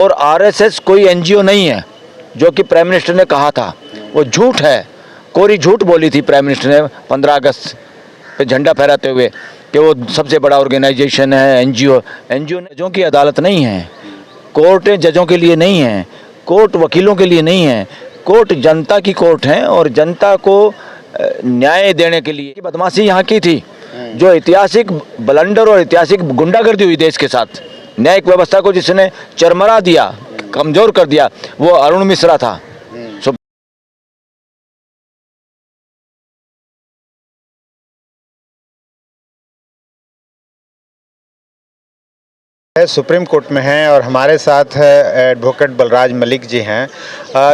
और आरएसएस कोई एनजीओ नहीं है जो कि प्राइम मिनिस्टर ने कहा था, वो झूठ है। कोरी झूठ बोली थी प्राइम मिनिस्टर ने 15 अगस्त पे झंडा फहराते हुए कि वो सबसे बड़ा ऑर्गेनाइजेशन है, एनजीओ। एनजीओ जजों की अदालत नहीं है, कोर्टें जजों के लिए नहीं है, कोर्ट वकीलों के लिए नहीं है, कोर्ट जनता की कोर्ट है और जनता को न्याय देने के लिए। बदमाशी यहाँ की थी, जो ऐतिहासिक ब्लंडर और ऐतिहासिक गुंडागर्दी हुई देश के साथ, न्यायिक व्यवस्था को जिसने चरमरा दिया, कमजोर कर दिया, वो अरुण मिश्रा था। सुप्रीम कोर्ट में हैं और हमारे साथ एडवोकेट बलराज मलिक जी हैं।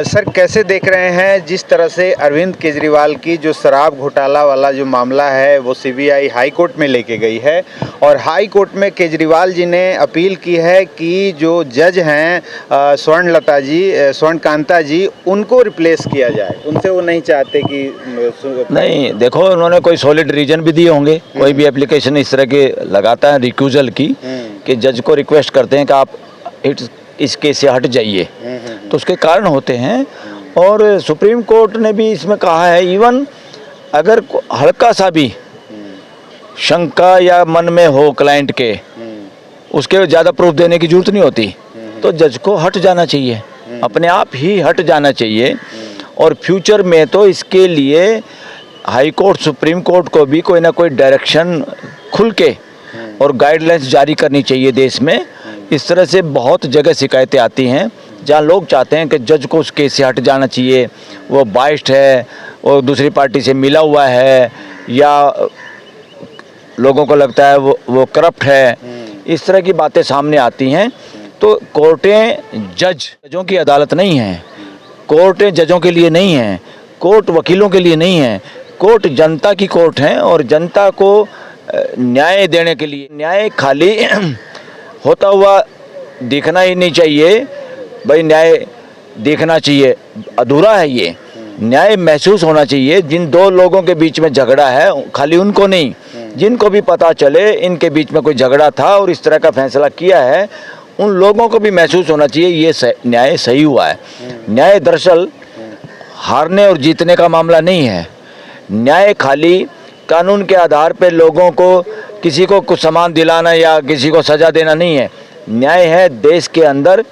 सर, कैसे देख रहे हैं जिस तरह से अरविंद केजरीवाल की जो शराब घोटाला वाला जो मामला है वो सीबीआई हाई कोर्ट में लेके गई है और हाई कोर्ट में केजरीवाल जी ने अपील की है कि जो जज हैं स्वर्णकांता जी, उनको रिप्लेस किया जाए, उनसे वो नहीं चाहते कि नहीं। देखो, उन्होंने कोई सॉलिड रीजन भी दिए होंगे। कोई भी एप्लीकेशन इस तरह के लगाता है रिक्यूजल की, कि जज को रिक्वेस्ट करते हैं कि आप इस केस से हट जाइए, तो उसके कारण होते हैं। और सुप्रीम कोर्ट ने भी इसमें कहा है, इवन अगर हल्का सा भी शंका या मन में हो क्लाइंट के, उसके ज़्यादा प्रूफ देने की जरूरत नहीं होती, तो जज को हट जाना चाहिए, अपने आप ही हट जाना चाहिए। और फ्यूचर में तो इसके लिए हाई कोर्ट, सुप्रीम कोर्ट को भी कोई ना कोई डायरेक्शन खुल के और गाइडलाइंस जारी करनी चाहिए देश में। इस तरह से बहुत जगह शिकायतें आती हैं जहां लोग चाहते हैं कि जज को उस केस से हट जाना चाहिए, वो बाइस्ड है, वो दूसरी पार्टी से मिला हुआ है, या लोगों को लगता है वो करप्ट है। इस तरह की बातें सामने आती हैं। तो कोर्टें जजों की अदालत नहीं है, कोर्टें जजों के लिए नहीं है, कोर्ट वकीलों के लिए नहीं है, कोर्ट जनता की कोर्ट है और जनता को न्याय देने के लिए। न्याय खाली होता हुआ दिखना ही नहीं चाहिए, भाई न्याय देखना चाहिए, अधूरा है ये। न्याय महसूस होना चाहिए। जिन दो लोगों के बीच में झगड़ा है, खाली उनको नहीं, जिनको भी पता चले इनके बीच में कोई झगड़ा था और इस तरह का फैसला किया है, उन लोगों को भी महसूस होना चाहिए ये न्याय सही हुआ है। न्याय दरअसल हारने और जीतने का मामला नहीं है। न्याय खाली कानून के आधार पर लोगों को, किसी को कुछ सामान दिलाना या किसी को सज़ा देना नहीं है। न्याय है देश के अंदर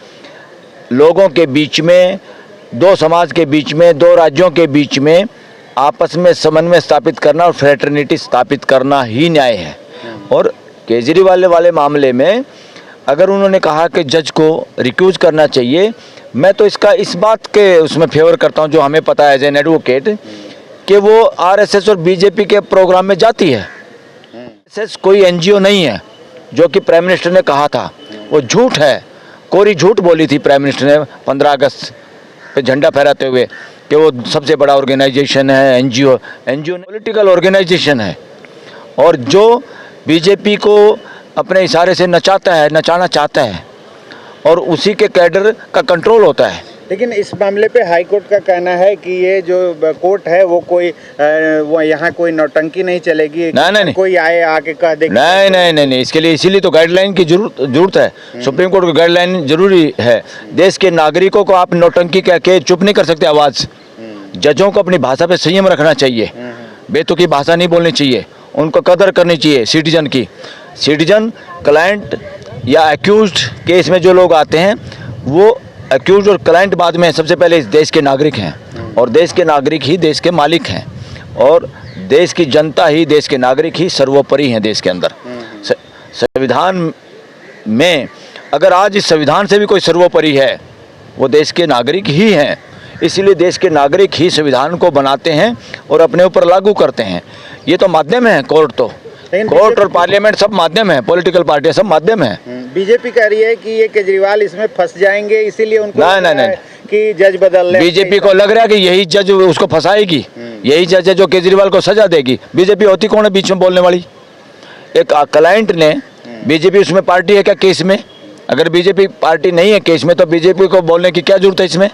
लोगों के बीच में, दो समाज के बीच में, दो राज्यों के बीच में आपस में समन्वय स्थापित करना और फ्रेटर्निटी स्थापित करना ही न्याय है। और केजरीवाल वाले मामले में अगर उन्होंने कहा कि जज को रिक्यूज करना चाहिए, मैं तो इस बात के उसमें फेवर करता हूं, जो हमें पता है एज एन एडवोकेट, कि वो आरएसएस और बीजेपी के प्रोग्राम में जाती है। आरएसएस कोई एनजीओ नहीं है जो कि प्राइम मिनिस्टर ने कहा था, वो झूठ है। कोरी झूठ बोली थी प्राइम मिनिस्टर ने 15 अगस्त पे झंडा फहराते हुए कि वो सबसे बड़ा ऑर्गेनाइजेशन है, एनजीओ पॉलिटिकल ऑर्गेनाइजेशन है। और जो बीजेपी को अपने इशारे से नचाना चाहता है और उसी के कैडर का कंट्रोल होता है। लेकिन इस मामले पे हाई कोर्ट का कहना है कि ये जो कोर्ट है वो यहाँ कोई नौटंकी नहीं चलेगी। नहीं, कोई आके कह दे नहीं, इसके लिए इसीलिए तो गाइडलाइन की जरूरत है। सुप्रीम कोर्ट की गाइडलाइन जरूरी है। देश के नागरिकों को आप नौटंकी कह के चुप नहीं कर सकते आवाज़। जजों को अपनी भाषा पे संयम रखना चाहिए, बेतुकी भाषा नहीं बोलनी चाहिए, उनको कदर करनी चाहिए सिटीजन की। सिटीजन, क्लाइंट या एक्यूज्ड केस में जो लोग आते हैं, वो एक्यूज और क्लाइंट बाद में, सबसे पहले इस देश के नागरिक हैं और देश के नागरिक ही देश के मालिक हैं और देश की जनता ही, देश के नागरिक ही सर्वोपरि हैं देश के अंदर। संविधान में अगर आज इस संविधान से भी कोई सर्वोपरि है, वो देश के नागरिक ही हैं। इसीलिए देश के नागरिक ही संविधान को बनाते हैं और अपने ऊपर लागू करते हैं। ये तो माध्यम है, कोर्ट और पार्लियामेंट सब माध्यम है, पॉलिटिकल पार्टियां सब माध्यम है। बीजेपी कह रही है कि ये केजरीवाल इसमें फंस जाएंगे, इसीलिए उनको नहीं कि जज बदल ले। बीजेपी को लग रहा है कि यही जज उसको फंसाएगी, यही जज है जो केजरीवाल को सजा देगी। बीजेपी होती कौन है बीच में बोलने वाली? एक क्लाइंट ने, बीजेपी उसमें पार्टी है क्या केस में? अगर बीजेपी पार्टी नहीं है केस में तो बीजेपी को बोलने की क्या जरूरत है इसमें?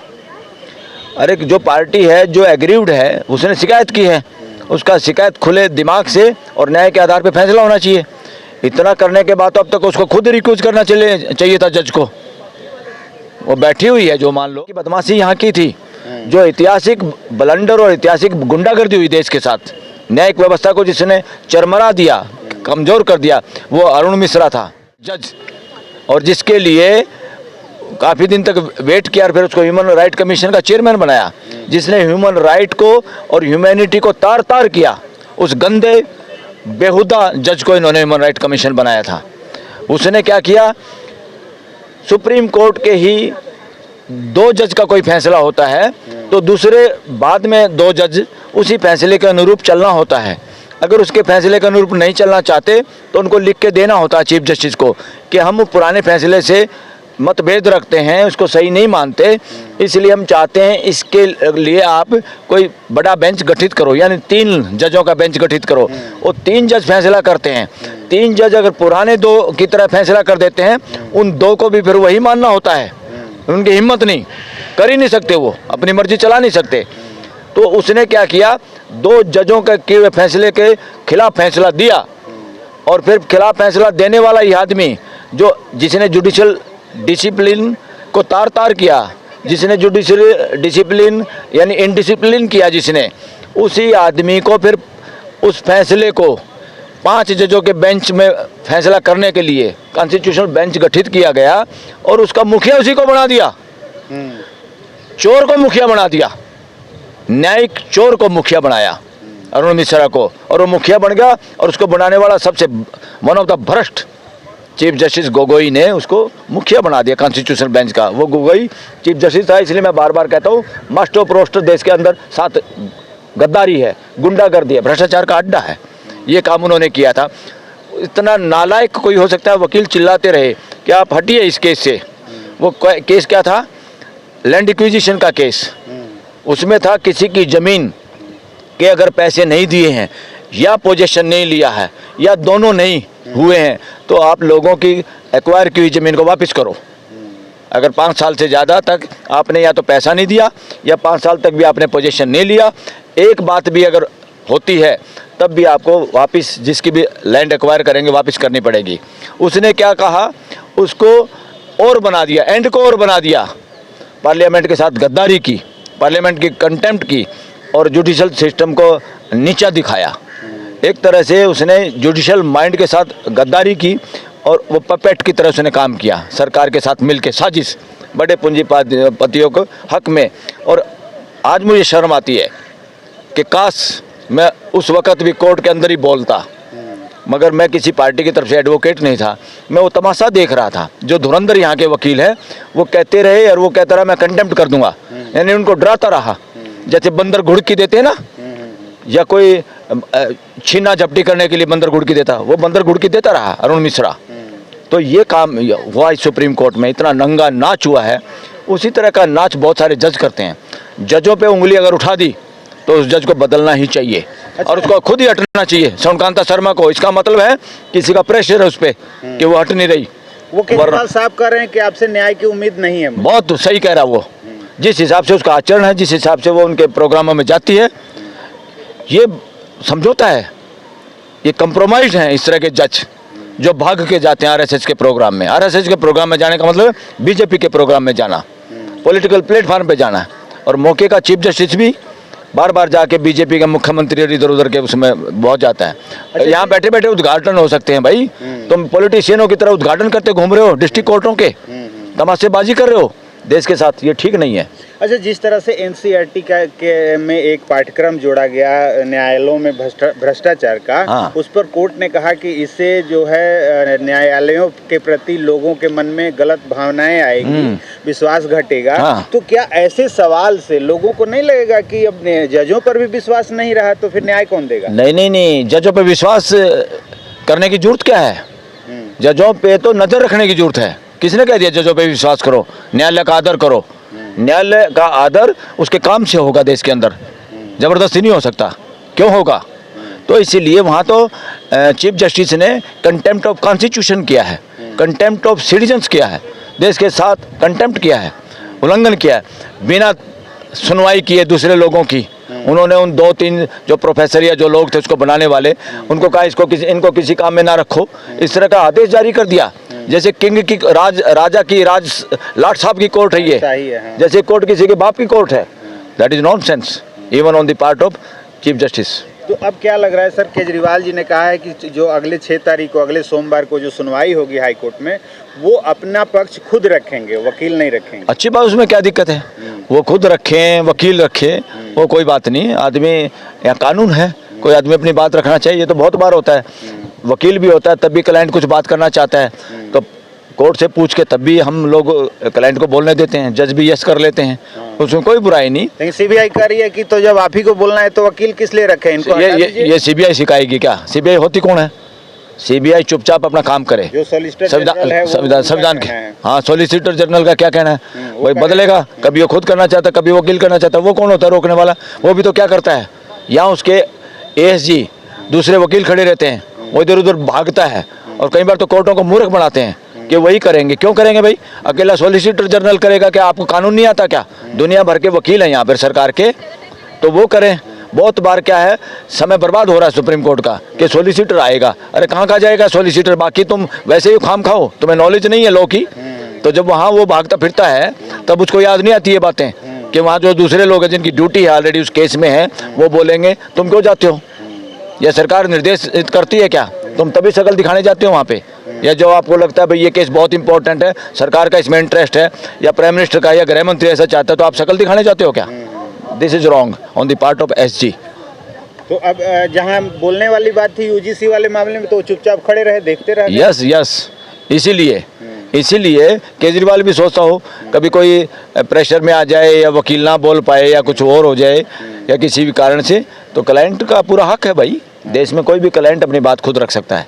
अरे जो पार्टी है, जो एग्रीव्ड है, उसने शिकायत की है, उसका शिकायत खुले दिमाग से और न्याय के आधार पर फैसला होना चाहिए। इतना करने के बाद तो अब तक उसको खुद रिक्यूज करना चाहिए था जज को। वो बैठी हुई है जो मान लो कि बदमाशी यहाँ की थी, जो ऐतिहासिक ब्लंडर और ऐतिहासिक गुंडागर्दी हुई देश के साथ, न्यायिक व्यवस्था को जिसने चरमरा दिया, कमजोर कर दिया, वो अरुण मिश्रा था जज, और जिसके लिए काफ़ी दिन तक वेट किया और फिर उसको ह्यूमन राइट कमीशन का चेयरमैन बनाया, जिसने ह्यूमन राइट को और ह्यूमैनिटी को तार तार किया। उस गंदे बेहुदा जज को इन्होंने ह्यूमन राइट कमीशन बनाया था। उसने क्या किया, सुप्रीम कोर्ट के ही 2 जज का कोई फैसला होता है तो दूसरे बाद में 2 जज उसी फैसले के अनुरूप चलना होता है। अगर उसके फैसले के अनुरूप नहीं चलना चाहते तो उनको लिख के देना होता है चीफ जस्टिस को कि हम पुराने फैसले से मतभेद रखते हैं, उसको सही नहीं मानते, इसलिए हम चाहते हैं इसके लिए आप कोई बड़ा बेंच गठित करो, यानी 3 जजों का बेंच गठित करो। वो 3 जज फैसला करते हैं। 3 जज अगर पुराने 2 की तरह फैसला कर देते हैं, उन 2 को भी फिर वही मानना होता है। उनकी हिम्मत नहीं, कर ही नहीं सकते, वो अपनी मर्जी चला नहीं सकते। तो उसने क्या किया, 2 जजों के फैसले के खिलाफ फैसला दिया, और फिर खिलाफ फैसला देने वाला ही आदमी जो जिसने जुडिशल डिसिप्लिन को तार तार किया, जिसने जुडिशल डिसिप्लिन यानी इनडिसिप्लिन किया, जिसने, उसी आदमी को फिर उस फैसले को 5 जजों के बेंच में फैसला करने के लिए कॉन्स्टिट्यूशनल बेंच गठित किया गया, और उसका मुखिया उसी को बना दिया। चोर को मुखिया बना दिया, न्यायिक चोर को मुखिया बनाया अरुण मिश्रा को, और वो मुखिया बन गया। और उसको बनाने वाला सबसे वन ऑफ द भ्रष्ट चीफ जस्टिस गोगोई ने उसको मुखिया बना दिया कॉन्स्टिट्यूशनल बेंच का। वो गोगोई चीफ जस्टिस था, इसलिए मैं बार बार कहता हूँ मस्ट ऑफ रोस्टर देश के अंदर 7 गद्दारी है, गुंडागर्दी है, भ्रष्टाचार का अड्डा है। ये काम उन्होंने किया था। इतना नालायक कोई हो सकता है? वकील चिल्लाते रहे कि आप हटिए इस केस से। वो केस क्या था? लैंड एक्विजिशन का केस। उसमें था किसी की ज़मीन के अगर पैसे नहीं दिए हैं, या पोजीशन नहीं लिया है, या दोनों नहीं हुए हैं, तो आप लोगों की एक्वायर की हुई ज़मीन को वापस करो। अगर 5 साल से ज़्यादा तक आपने या तो पैसा नहीं दिया, या 5 साल तक भी आपने पोजीशन नहीं लिया, एक बात भी अगर होती है तब भी आपको वापस, जिसकी भी लैंड एक्वायर करेंगे, वापस करनी पड़ेगी। उसने क्या कहा, उसको और बना दिया, एंड को और बना दिया। पार्लियामेंट के साथ गद्दारी की, पार्लियामेंट की कंटेम्प्ट की, और जुडिशल सिस्टम को नीचा दिखाया। एक तरह से उसने जुडिशल माइंड के साथ गद्दारी की, और वो पपेट की तरह उसने काम किया सरकार के साथ मिलकर, साजिश बड़े पूंजीपतियों के हक में। और आज मुझे शर्म आती है कि काश मैं उस वक़्त भी कोर्ट के अंदर ही बोलता, मगर मैं किसी पार्टी की तरफ से एडवोकेट नहीं था, मैं वो तमाशा देख रहा था। जो धुरंधर यहाँ के वकील है वो कहते रहे, और वो कहता रहा मैं कंटेम्प्ट कर दूंगा, यानी उनको डराता रहा। जैसे बंदर घुड़की देते हैं ना, या कोई छीना झपटी करने के लिए बंदर घुड़की देता, वो बंदर घुड़की देता रहा अरुण मिश्रा। तो ये काम हुआ सुप्रीम कोर्ट में, इतना नंगा नाच हुआ है। उसी तरह का नाच बहुत सारे जज करते हैं। जजों पे उंगली अगर उठा दी तो उस जज को बदलना ही चाहिए। अच्छा। और उसको खुद ही हटना चाहिए, सोनकांता शर्मा को। इसका मतलब है किसी का प्रेशर है उस पर कि वो हट नहीं रही। वो केजरीवाल साहब कह रहे हैं कि आपसे न्याय की उम्मीद नहीं है। बहुत सही कह रहा वो, जिस हिसाब से उसका आचरण है, जिस हिसाब से वो उनके प्रोग्रामों में जाती है, ये समझौता है, ये कंप्रोमाइज है। इस तरह के जज जो भाग के जाते हैं आरएसएस के प्रोग्राम में। आरएसएस के प्रोग्राम में जाने का मतलब बीजेपी के प्रोग्राम में जाना, पॉलिटिकल प्लेटफॉर्म पे जाना। और मौके का चीफ जस्टिस भी बार बार जाके बीजेपी के मुख्यमंत्री इधर उधर के उसमें बहुत जाता है। अच्छा, यहाँ बैठे बैठे उद्घाटन हो सकते हैं भाई, तुम पॉलिटिशियनों की तरह उद्घाटन करते घूम रहे हो, डिस्ट्रिक्ट कोर्टों के तमाशेबाजी कर रहे हो देश के साथ, ये ठीक नहीं है। अच्छा, जिस तरह से एनसीईआरटी में एक पाठ्यक्रम जोड़ा गया न्यायालयों में भ्रष्टाचार का, हाँ। उस पर कोर्ट ने कहा कि इससे जो है न्यायालयों के प्रति लोगों के मन में गलत भावनाएं आएगी, विश्वास घटेगा। हाँ। तो क्या ऐसे सवाल से लोगों को नहीं लगेगा कि अब जजों पर भी विश्वास नहीं रहा तो फिर न्याय कौन देगा? नहीं, जजों पर विश्वास करने की जरूरत क्या है? जजों पे तो नजर रखने की जरूरत है। किसने कह दिया जजों पे विश्वास करो? न्यायालय का आदर करो। न्यायालय का आदर उसके काम से होगा देश के अंदर, जबरदस्ती नहीं हो सकता। क्यों होगा? तो इसीलिए वहाँ तो चीफ जस्टिस ने कंटेम्प्ट ऑफ कॉन्स्टिट्यूशन किया है, कंटेम्प्ट ऑफ सिटीजन्स किया है, देश के साथ कंटेम्प्ट किया है, उल्लंघन किया है, बिना सुनवाई किए दूसरे लोगों की। उन्होंने उन 2-3 जो प्रोफेसर या जो लोग थे उसको बनाने वाले, उनको कहा इनको किसी काम में ना रखो, इस तरह का आदेश जारी कर दिया। जैसे किंग की राजा की लाट साहब की कोर्ट है ये, सही है, हाँ। जैसे कोर्ट किसी के बाप की कोर्ट है। That is nonsense even on the part of chief justice. तो अब क्या लग रहा है सर, केजरीवाल जी ने कहा है कि जो अगले 6 तारीख को, अगले सोमवार को जो सुनवाई होगी हाई कोर्ट में, वो अपना पक्ष खुद रखेंगे, वकील नहीं रखेंगे। अच्छी बात, उसमें क्या दिक्कत है? वो खुद रखें, वकील रखें, वो कोई बात नहीं। आदमी या कानून है, कोई आदमी अपनी बात रखना चाहिए। ये तो बहुत बार होता है, वकील भी होता है तब भी क्लाइंट कुछ बात करना चाहता है तो कोर्ट से पूछ के तब भी हम लोग क्लाइंट को बोलने देते हैं, जज भी यस कर लेते हैं, उसमें कोई बुराई नहीं। लेकिन सीबीआई कह रही है कि तो जब आप ही को बोलना है तो वकील किस लिए रखें इनको? ये सीबीआई सिखाएगी क्या? सीबीआई होती कौन है? सीबीआई चुपचाप अपना काम करे। जो सॉलिसिटर जनरल है, संविधान के, हाँ, सॉलिसिटर जनरल का क्या कहना है? वही बदलेगा, कभी वो खुद करना चाहता है, कभी वकील करना चाहता है। वो कौन होता है रोकने वाला? वो भी तो क्या करता है, यहाँ उसके एएसजी दूसरे वकील खड़े रहते हैं, वो इधर उधर भागता है और कई बार तो कोर्टों को मूर्ख बनाते हैं कि वही करेंगे। क्यों करेंगे भाई? अकेला सॉलिसिटर जनरल करेगा क्या? आपको कानून नहीं आता क्या? दुनिया भर के वकील हैं यहाँ पर सरकार के, तो वो करें। बहुत बार क्या है, समय बर्बाद हो रहा है सुप्रीम कोर्ट का कि सॉलिसिटर आएगा। अरे कहाँ जाएगा सॉलिसिटर? बाकी तुम वैसे ही खाम खाओ, तुम्हें नॉलेज नहीं है लॉ की। तो जब वहाँ वो भागता फिरता है तब उसको याद नहीं आती ये बातें कि वहाँ जो दूसरे लोग हैं जिनकी ड्यूटी है ऑलरेडी उस केस में है, वो बोलेंगे तुम क्यों जाते हो? या सरकार निर्देश करती है क्या? तुम तभी शकल दिखाने जाते हो वहाँ पे। या जो आपको लगता है भाई ये केस बहुत इंपॉर्टेंट है, सरकार का इसमें इंटरेस्ट है, या प्राइम मिनिस्टर का या गृह मंत्री ऐसा चाहता है, तो आप शकल दिखाने जाते हो क्या? This is wrong on the part of SG. तो अब जहाँ बोलने वाली बात थी यूजीसी वाले मामले में, तो देखते खड़े रहे, देखते रहे। यस, इसीलिए केजरीवाल भी सोचता हो कभी कोई प्रेशर में आ जाए या वकील ना बोल पाए या कुछ और हो जाए या किसी भी कारण से, तो क्लाइंट का पूरा हक है भाई। देश में कोई भी क्लाइंट अपनी बात खुद रख सकता है।